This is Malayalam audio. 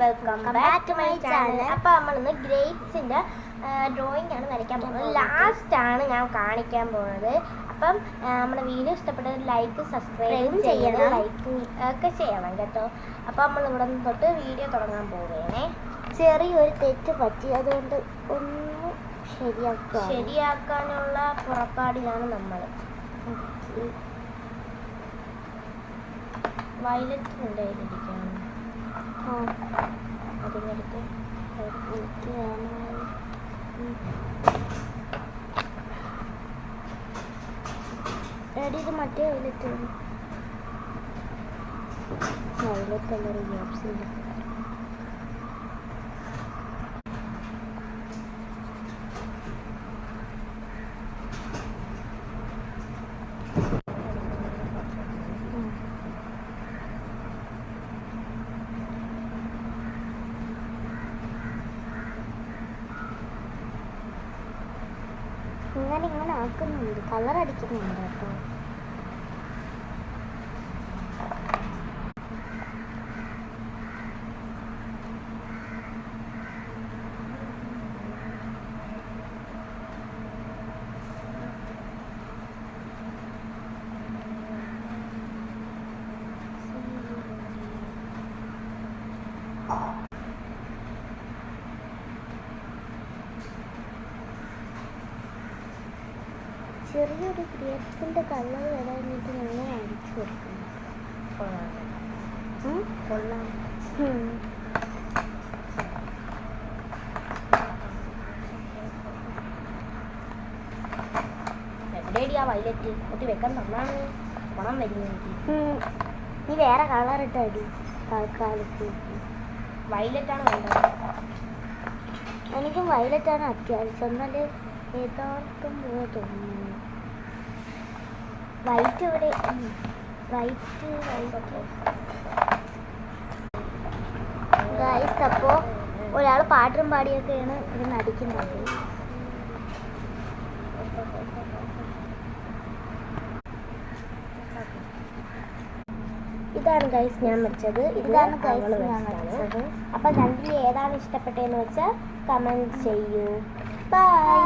Welcome back to my channel. അപ്പോൾ നമ്മളിന്ന് ഗ്രേപ്സിൻ്റെ ഡ്രോയിങ് ആണ് വരയ്ക്കാൻ പോകുന്നത്. ലാസ്റ്റാണ് ഞാൻ കാണിക്കാൻ പോകുന്നത്. അപ്പം നമ്മുടെ വീഡിയോ ഇഷ്ടപ്പെട്ടത് ലൈക്ക് സബ്സ്ക്രൈബും ചെയ്യണം, ലൈക്ക് ഒക്കെ ചെയ്യണം കേട്ടോ. അപ്പോൾ നമ്മൾ ഇവിടെ നിന്ന് തൊട്ട് വീഡിയോ തുടങ്ങാൻ പോവുകയാണേ. ചെറിയൊരു തെറ്റ് പറ്റി, അതുകൊണ്ട് ഒന്ന് ശരിയാക്കാനുള്ള പുറപ്പാടിലാണ് നമ്മൾ. വയലറ്റ് ഉണ്ടായിരിക്കണം. അതിനടുത്ത് ഇത് മറ്റേ വയലറ്റ് കളർ ഗ്യാപ്സില്ല. ഇങ്ങനെ ആക്കുന്നുണ്ട്, കളർ അടിക്കുന്നുണ്ട് കേട്ടോ. ചെറിയൊരു ഗ്രേപ്സിൻ്റെ കളർ വരാനായിട്ട് ഞങ്ങൾ അടിച്ചു കൊടുക്കുന്നു. കൊള്ളാം. എവിടെയാ വയലറ്റ് കുട്ടി വെക്കാൻ തന്നാണ് പണം വരുന്നത്. നീ വേറെ കളർ ഇട്ട് അടി. തൽക്കാലത്ത് വയലറ്റാണ് വേണ്ടത്. എനിക്കും വയലറ്റാണ് അത്യാവശ്യം. എന്നാല് യഥാർത്ഥം പോലെ തോന്നുന്നു. വൈറ്റ് ഇവിടെ വൈറ്റ് ഗൈസ്. അപ്പോൾ ഒരാൾ പാട്ടും പാടിയൊക്കെയാണ് ഇത് നടിക്കുന്നത്. ഇതാണ് ഗൈസ് ഞാൻ വെച്ചത്. ഇതാണ് ഗൈസ് ഞാൻ വെച്ചത്. അപ്പം രണ്ടിൽ ഏതാണ് ഇഷ്ടപ്പെട്ടതെന്ന് വെച്ചാൽ കമൻറ്റ് ചെയ്യൂ. ബൈ.